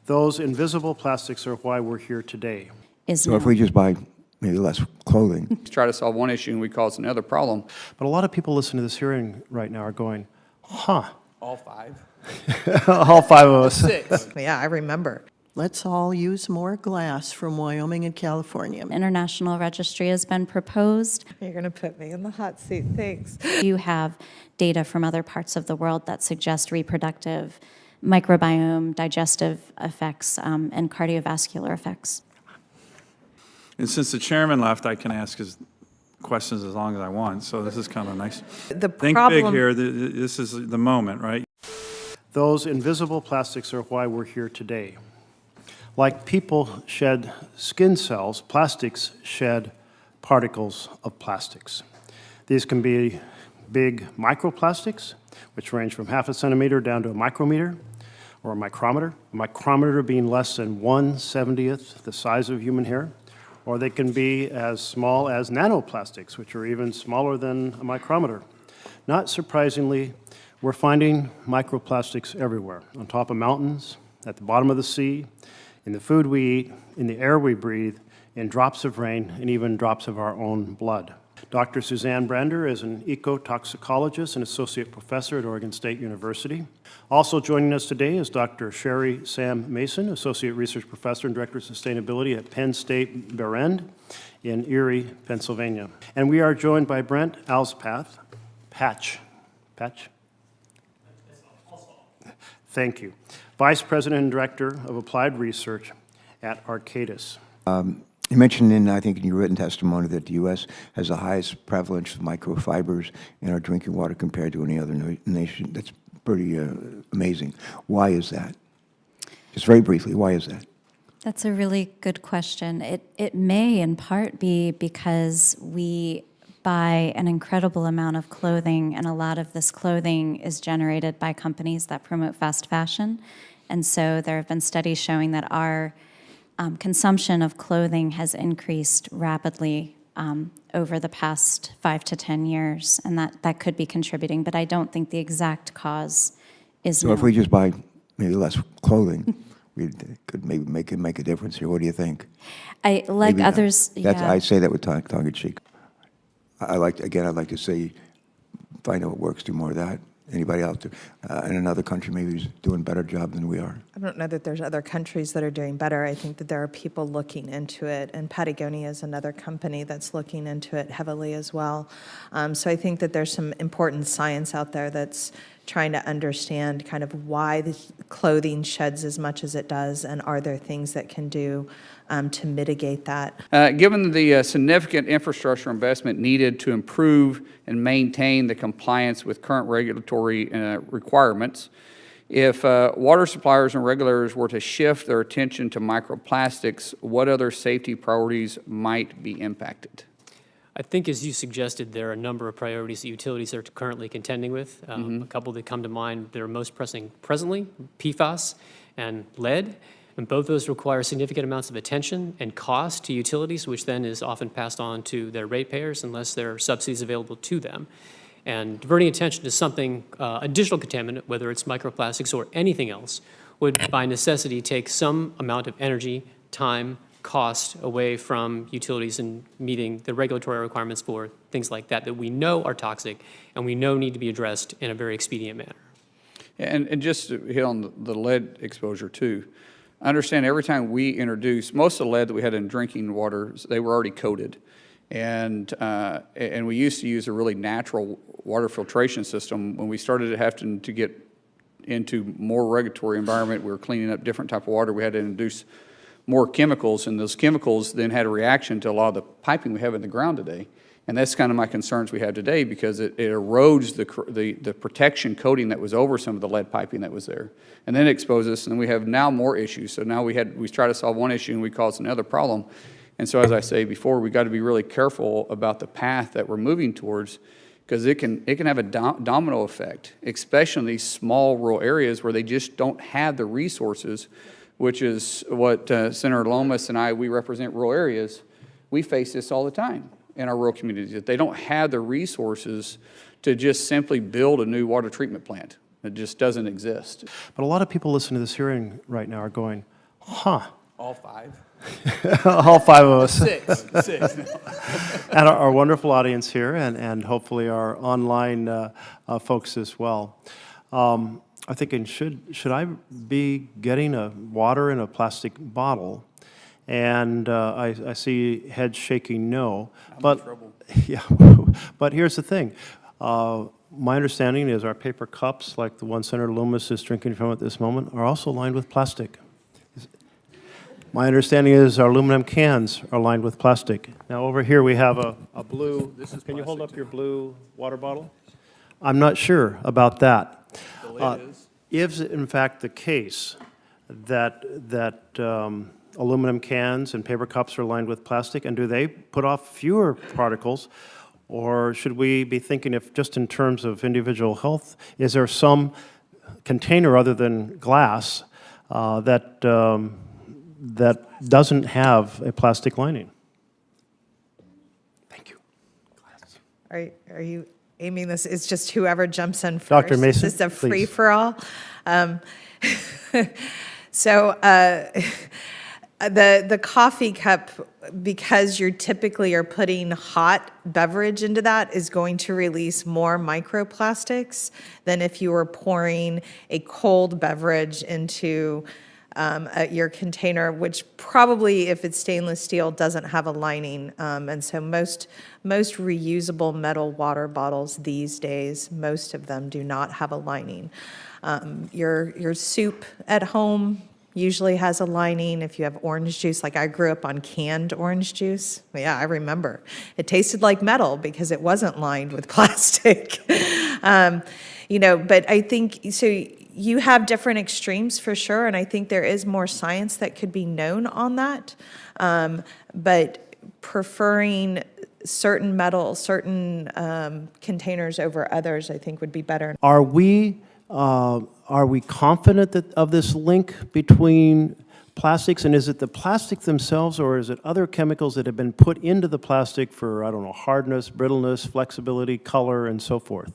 Those invisible plastics are why we're here today. So if we just buy maybe less clothing. Try to solve one issue and we cause another problem. But a lot of people listening to this hearing right now are going, huh. All five? All five of us. Six. Yeah, I remember. Let's all use more glass from Wyoming and California. International registry has been proposed. You're going to put me in the hot seat. Thanks. You have data from other parts of the world that suggest reproductive, microbiome, digestive effects, and cardiovascular effects. And since the chairman left, I can ask his questions as long as I want, so this is kind of nice. The Think problem big here. This is the moment, right? Those invisible plastics are why we're here today. Like people shed skin cells, plastics shed particles of plastics. These can be big microplastics, which range from half a centimeter down to a micrometer or a micrometer. A micrometer being less than 1/70th the size of human hair. Or they can be as small as nanoplastics, which are even smaller than a micrometer. Not surprisingly, we're finding microplastics everywhere, on top of mountains, at the bottom of the sea, in the food we eat, in the air we breathe, in drops of rain, and even drops of our own blood. Dr. Susanne Brander is an ecotoxicologist and associate professor at Oregon State University. Also joining us today is Dr. Sherri Sam Mason, associate research professor and director of sustainability at Penn State Behrend in Erie, Pennsylvania. And we are joined by Brent Alspach. Patch. Thank you. Vice President and Director of Applied Research at Arcadis. You mentioned, I think, in your written testimony that the U.S. has the highest prevalence of microfibers in our drinking water compared to any other nation. That's pretty amazing. Why is that? Just very briefly, why is that? That's a really good question. It may in part be because we buy an incredible amount of clothing, and a lot of this clothing is generated by companies that promote fast fashion. And so there have been studies showing that our consumption of clothing has increased rapidly over the past 5 to 10 years, and that could be contributing, but I don't think the exact cause is known. So if we just buy maybe less clothing, we could maybe make a difference here. What do you think? Like Maybe others, That's, yeah. I say that with tongue in cheek. I'd like to say, find out what works, do more of that. Anybody out there in another country maybe is doing a better job than we are? I don't know that there's other countries that are doing better. I think that there are people looking into it, and Patagonia is another company that's looking into it heavily as well. So I think that there's some important science out there that's trying to understand kind of why the clothing sheds as much as it does, and are there things that can do to mitigate that. Given the significant infrastructure investment needed to improve and maintain the compliance with current regulatory requirements, if water suppliers and regulators were to shift their attention to microplastics, what other safety priorities might be impacted? I think, as you suggested, there are a number of priorities that utilities are currently contending with. A couple that come to mind that are most pressing presently, PFAS and lead. And both those require significant amounts of attention and cost to utilities, which then is often passed on to their ratepayers unless there are subsidies available to them. And diverting attention to something, additional contaminant, whether it's microplastics or anything else, would by necessity take some amount of energy, time, cost away from utilities in meeting the regulatory requirements for things like that we know are toxic and we know need to be addressed in a very expedient manner. And just to hit on the lead exposure too, understand every time we introduce, most of the lead that we had in drinking water, they were already coated. And we used to use a really natural water filtration system. When we started having to get into more regulatory environment, we were cleaning up different type of water, we had to introduce more chemicals, and those chemicals then had a reaction to a lot of the piping we have in the ground today. And that's kind of my concerns we have today, because it erodes the protection coating that was over some of the lead piping that was there. And then it exposes us, and we have now more issues. So now we try to solve one issue and we cause another problem. And so as I say before, we got to be really careful about the path that we're moving towards, because it can have a domino effect, especially in these small rural areas where they just don't have the resources, which is what Senator Lomas and we represent rural areas. We face this all the time in our rural communities, that they don't have the resources to just simply build a new water treatment plant. It just doesn't exist. But a lot of people listening to this hearing right now are going, All five? All five of us. Six. And our wonderful audience here, and hopefully our online folks as well. I'm thinking, should I be getting a water in a plastic bottle? And I see heads shaking no. But yeah, but here's the thing. My understanding is our paper cups, like the one Senator Loomis is drinking from at this moment, are also lined with plastic. My understanding is our aluminum cans are lined with plastic. Now over here we have a blue, can you hold up your blue water bottle? I'm not sure about that. The lid is? Is it in fact the case that aluminum cans and paper cups are lined with plastic, and do they put off fewer particles? Or should we be thinking if just in terms of individual health, is there some container other than glass that doesn't have a plastic lining? Thank you. Are you aiming this? It's just whoever jumps in first. Dr. Mason, This is a please. free-for-all. So the coffee cup, because you're typically are putting hot beverage into that, is going to release more microplastics than if you were pouring a cold beverage into your container, which probably, if it's stainless steel, doesn't have a lining. And so most reusable metal water bottles these days, most of them do not have a lining. Your soup at home usually has a lining. If you have orange juice, like I grew up on canned orange juice. Yeah, I remember. It tasted like metal because it wasn't lined with plastic. But I think, so you have different extremes for sure, and I think there is more science that could be known on that. But preferring certain metals, certain containers over others, I think would be better. Are we confident of this link between plastics, and is it the plastic themselves, or is it other chemicals that have been put into the plastic for, I don't know, hardness, brittleness, flexibility, color, and so forth?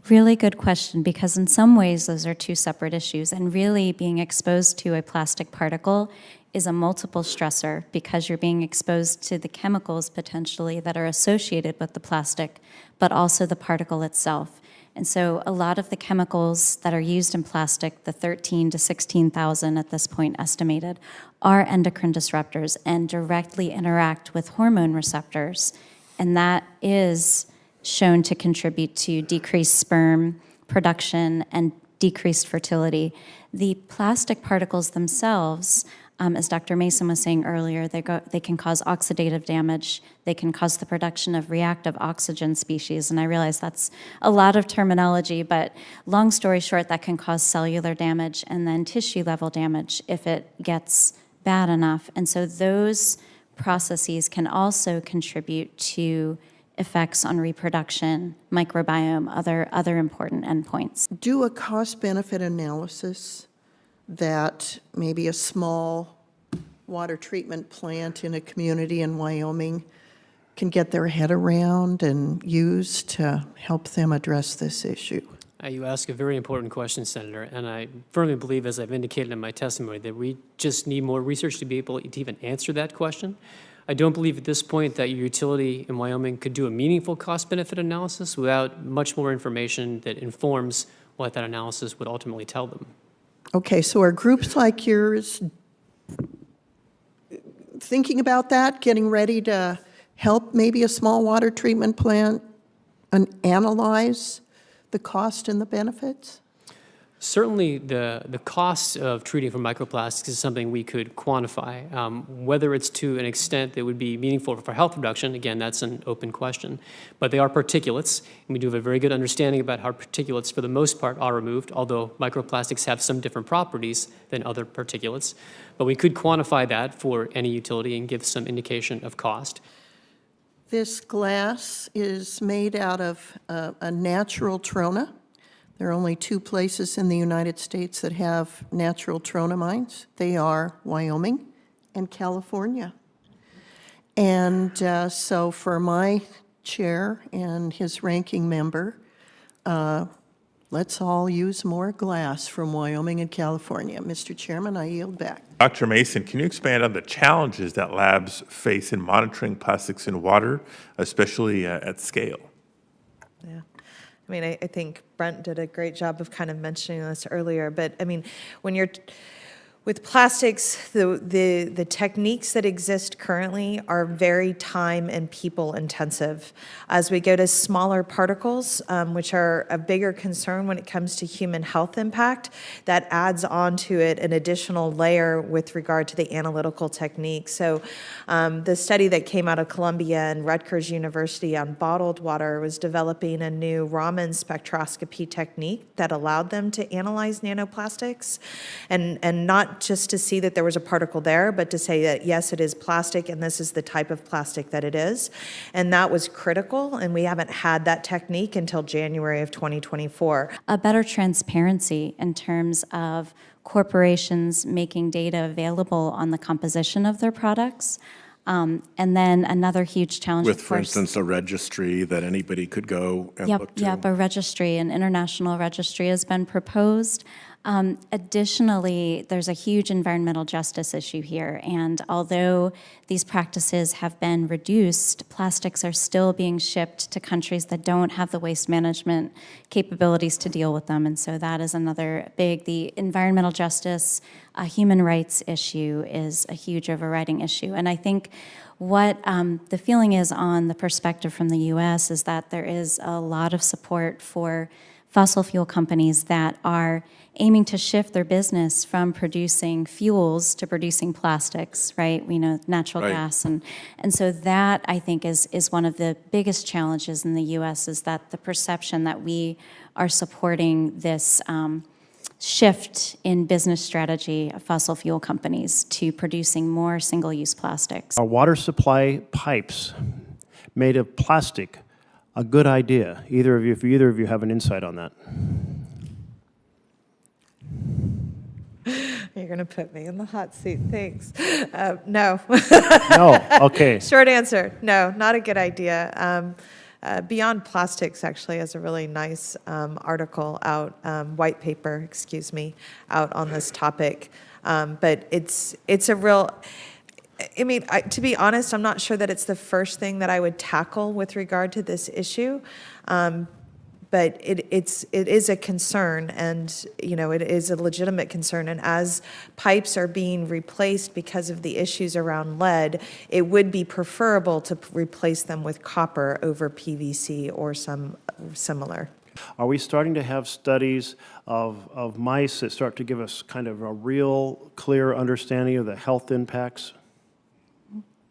Really good question, because in some ways those are two separate issues, and really being exposed to a plastic particle is a multiple stressor because you're being exposed to the chemicals potentially that are associated with the plastic, but also the particle itself. And so a lot of the chemicals that are used in plastic, the 13 to 16,000 at this point estimated, are endocrine disruptors and directly interact with hormone receptors. And that is shown to contribute to decreased sperm production and decreased fertility. The plastic particles themselves, as Dr. Mason was saying earlier, they can cause oxidative damage. They can cause the production of reactive oxygen species. And I realize that's a lot of terminology, but long story short, that can cause cellular damage and then tissue level damage if it gets bad enough. And so those processes can also contribute to effects on reproduction, microbiome, other important endpoints. Do a cost-benefit analysis that maybe a small water treatment plant in a community in Wyoming can get their head around and use to help them address this issue? You ask a very important question, Senator, and I firmly believe, as I've indicated in my testimony, that we just need more research to be able to even answer that question. I don't believe at this point that your utility in Wyoming could do a meaningful cost-benefit analysis without much more information that informs what that analysis would ultimately tell them. Okay, so are groups like yours thinking about that, getting ready to help maybe a small water treatment plant and analyze the cost and the benefits? Certainly, the cost of treating for microplastics is something we could quantify. Whether it's to an extent that would be meaningful for health reduction, again, that's an open question. But they are particulates, and we do have a very good understanding about how particulates, for the most part, are removed, although microplastics have some different properties than other particulates. But we could quantify that for any utility and give some indication of cost. This glass is made out of a natural trona. There are only two places in the United States that have natural trona mines. They are Wyoming and California. And so for my chair and his ranking member, Let's all use more glass from Wyoming and California. Mr. Chairman, I yield back. Dr. Mason, can you expand on the challenges that labs face in monitoring plastics in water, especially at scale? Yeah. I mean, I think Brent did a great job of kind of mentioning this earlier, but I mean, when you're with plastics, the techniques that exist currently are very time and people intensive. As we go to smaller particles, which are a bigger concern when it comes to human health impact, that adds onto it an additional layer with regard to the analytical technique. So the study that came out of Columbia and Rutgers University on bottled water was developing a new Raman spectroscopy technique that allowed them to analyze nanoplastics and not just to see that there was a particle there, but to say that, yes, it is plastic, and this is the type of plastic that it is. And that was critical, and we haven't had that technique until January of 2024. A better transparency in terms of corporations making data available on the composition of their products. And then another huge challenge, With, of for course, instance, a registry that anybody could go and look to. Yep, a registry, an international registry has been proposed. Additionally, there's a huge environmental justice issue here, and although these practices have been reduced, plastics are still being shipped to countries that don't have the waste management capabilities to deal with them, and so that is another the environmental justice, human rights issue is a huge overriding issue, and I think what the feeling is on the perspective from the U.S. is that there is a lot of support for fossil fuel companies that are aiming to shift their business from producing fuels to producing plastics, right? We know natural gas. And so that, I think, is one of the biggest challenges in the U.S. is that the perception that we are supporting this shift in business strategy of fossil fuel companies to producing more single-use plastics. Are water supply pipes made of plastic a good idea? If either of you have an insight on that. You're going to put me in the hot seat. Thanks. No. No, okay. Short answer, no, not a good idea. Beyond Plastics actually has a really nice article out, white paper, excuse me, out on this topic. But it's a real, I mean, to be honest, I'm not sure that it's the first thing that I would tackle with regard to this issue. But it is a concern, and it is a legitimate concern. And as pipes are being replaced because of the issues around lead, it would be preferable to replace them with copper over PVC or some similar. Are we starting to have studies of mice that start to give us kind of a real clear understanding of the health impacts?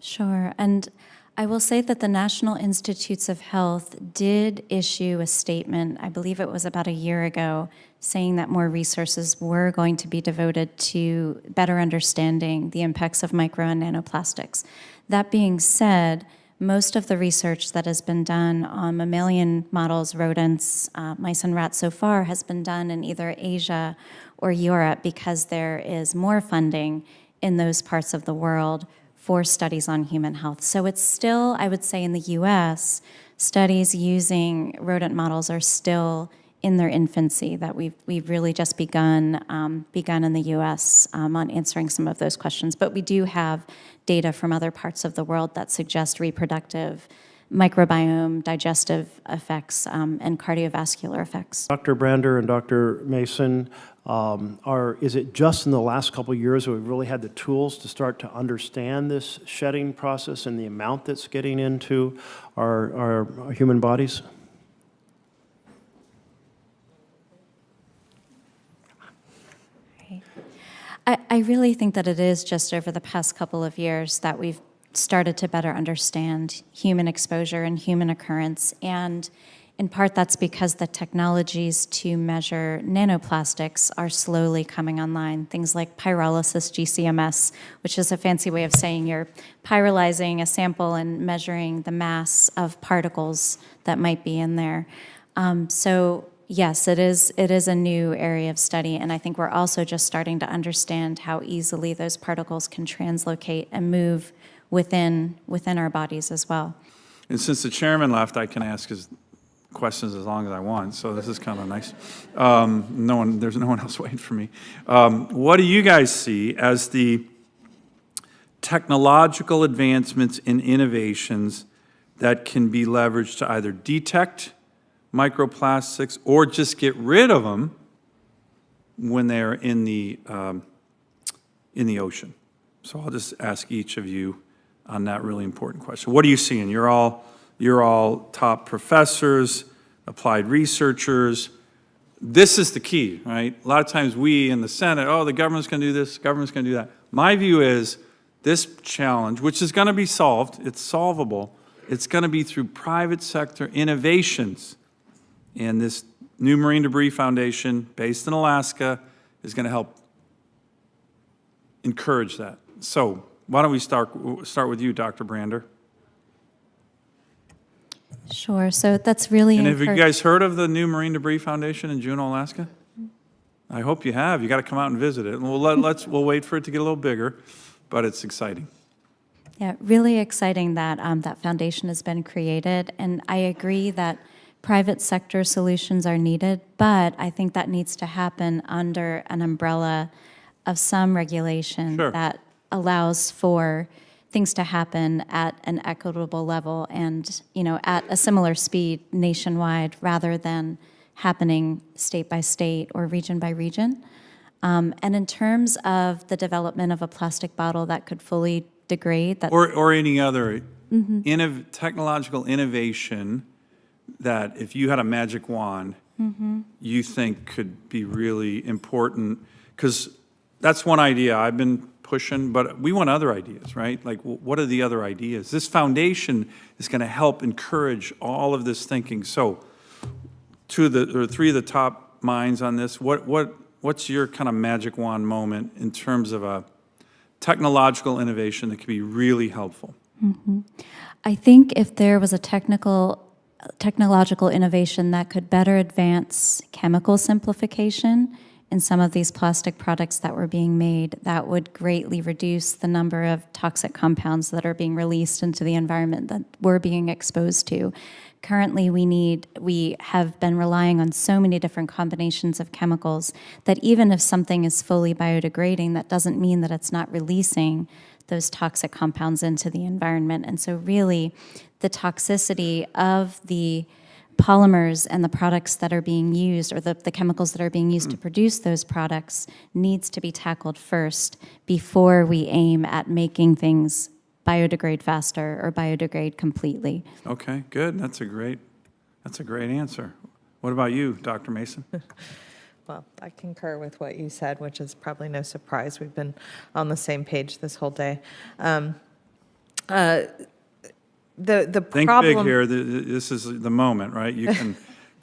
Sure, and I will say that the National Institutes of Health did issue a statement, I believe it was about a year ago, saying that more resources were going to be devoted to better understanding the impacts of micro and nanoplastics. That being said, most of the research that has been done on mammalian models, rodents, mice and rats so far has been done in either Asia or Europe because there is more funding in those parts of the world for studies on human health. So it's still, I would say in the US, studies using rodent models are still in their infancy, that we've really just begun in the US on answering some of those questions. But we do have data from other parts of the world that suggest reproductive, microbiome, digestive effects, and cardiovascular effects. Dr. Brander and Dr. Mason, is it just in the last couple of years that we've really had the tools to start to understand this shedding process and the amount that's getting into our human bodies? I really think that it is just over the past couple of years that we've started to better understand human exposure and human occurrence. And in part, that's because the technologies to measure nanoplastics are slowly coming online. Things like pyrolysis GCMS, which is a fancy way of saying you're pyrolyzing a sample and measuring the mass of particles that might be in there. So yes, it is a new area of study, and I think we're also just starting to understand how easily those particles can translocate and move within our bodies as well. And since the chairman left, I can ask his questions as long as I want, so this is kind of nice. There's no one else waiting for me. What do you guys see as the technological advancements and innovations that can be leveraged to either detect microplastics or just get rid of them when they're in the ocean? So I'll just ask each of you on that really important question. What are you seeing? You're all top professors, applied researchers. This is the key, right? A lot of times we in the Senate, the government's going to do this, the government's going to do that. My view is this challenge, which is going to be solved, it's solvable, it's going to be through private sector innovations. And this new Marine Debris Foundation, based in Alaska, is going to help encourage that. So why don't we start with you, Dr. Brander? Sure. So that's really And have you guys heard of the new Marine Debris Foundation in Juneau, Alaska? I hope you have. You got to come out and visit it. And we'll wait for it to get a little bigger, but it's exciting. Yeah, really exciting that that foundation has been created, and I agree that private sector solutions are needed, but I think that needs to happen under an umbrella of some regulation that allows for things to happen at an equitable level and, at a similar speed nationwide rather than happening state by state or region by region. And in terms of the development of a plastic bottle that could fully degrade, or any other technological innovation that if you had a magic wand, you think could be really important, because that's one idea I've been pushing, but we want other ideas, right? Like, what are the other ideas? This foundation is going to help encourage all of this thinking. So, three of the top minds on this, what's your kind of magic wand moment in terms of a technological innovation that could be really helpful? I think if there was a technological innovation that could better advance chemical simplification in some of these plastic products that were being made, that would greatly reduce the number of toxic compounds that are being released into the environment that we're being exposed to. Currently, we have been relying on so many different combinations of chemicals that even if something is fully biodegrading, that doesn't mean that it's not releasing those toxic compounds into the environment. And so really, the toxicity of the polymers and the products that are being used, or the chemicals that are being used to produce those products, needs to be tackled first before we aim at making things biodegrade faster or biodegrade completely. Okay, good. That's a great answer. What about you, Dr. Mason? Well, I concur with what you said, which is probably no surprise. We've been on the same page this whole day. The Think problem big here. This is the moment, right? You can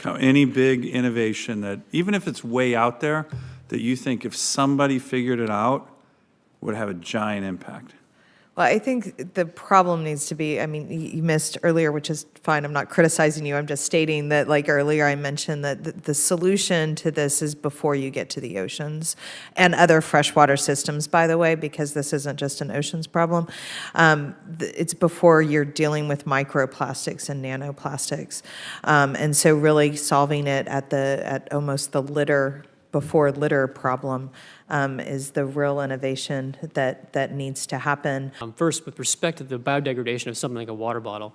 any big innovation that, even if it's way out there, that you think if somebody figured it out, would have a giant impact. Well, I think the problem needs to be, you missed earlier, which is fine. I'm not criticizing you. I'm just stating that, like earlier I mentioned, that the solution to this is before you get to the oceans and other freshwater systems, by the way, because this isn't just an oceans problem. It's before you're dealing with microplastics and nanoplastics. And so really solving it at almost the before litter problem is the real innovation that needs to happen. First, with respect to the biodegradation of something like a water bottle,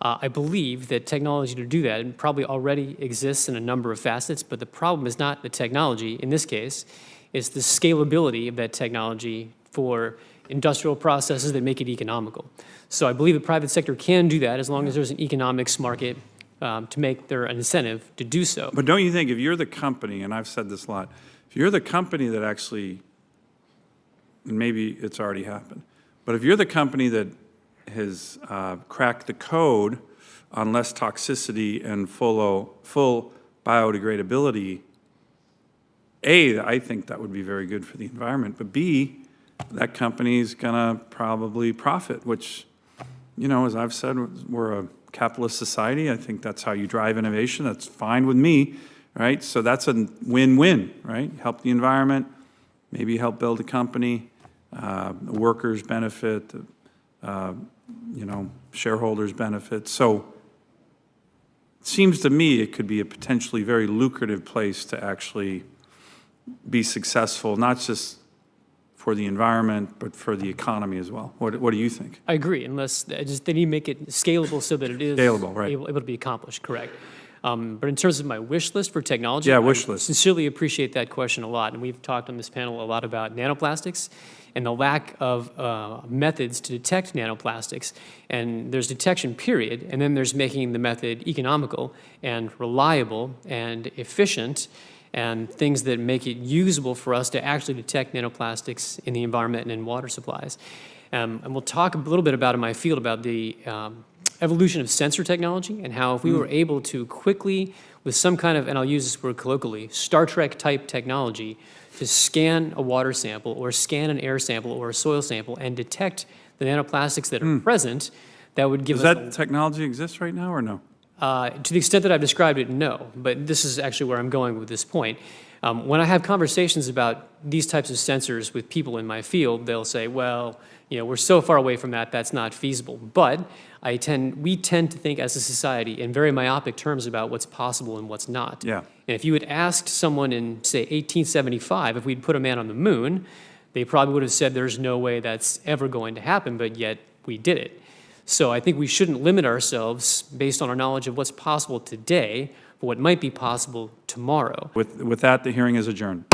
I believe that technology to do that probably already exists in a number of facets, but the problem is not the technology. In this case, it's the scalability of that technology for industrial processes that make it economical. So I believe the private sector can do that as long as there's an economics market to make there an incentive to do so. But don't you think if you're the company, and I've said this a lot, if you're the company that actually, and maybe it's already happened, but if you're the company that has cracked the code on less toxicity and full biodegradability, A, I think that would be very good for the environment, but B, that company's gonna probably profit, which, as I've said, we're a capitalist society. I think that's how you drive innovation. That's fine with me, right? So that's a win-win, right? Help the environment, maybe help build a company, the workers benefit, shareholders benefit. So seems to me it could be a potentially very lucrative place to actually be successful, not just for the environment, but for the economy as well. What do you think? I agree, unless they need to make it scalable so that it is Scalable, right. able to be accomplished, correct. But in terms of my wish list for technology, Yeah, wish I list. sincerely appreciate that question a lot. And we've talked on this panel a lot about nanoplastics and the lack of methods to detect nanoplastics. And there's detection, period, and then there's making the method economical and reliable and efficient, and things that make it usable for us to actually detect nanoplastics in the environment and in water supplies. And we'll talk a little bit about in my field about the evolution of sensor technology and how if we were able to quickly, with some kind of, and I'll use this word colloquially, Star Trek type technology, to scan a water sample or scan an air sample or a soil sample and detect the nanoplastics that are present, that would give Does us that technology exist right now or no? to the extent that I've described it, no. But this is actually where I'm going with this point. When I have conversations about these types of sensors with people in my field, they'll say, well, we're so far away from that, that's not feasible. But we tend to think as a society in very myopic terms about what's possible and what's not. Yeah. And if you had asked someone in, say, 1875 if we'd put a man on the moon, they probably would have said there's no way that's ever going to happen, but yet we did it. So I think we shouldn't limit ourselves based on our knowledge of what's possible today, but what might be possible tomorrow. With that, the hearing is adjourned.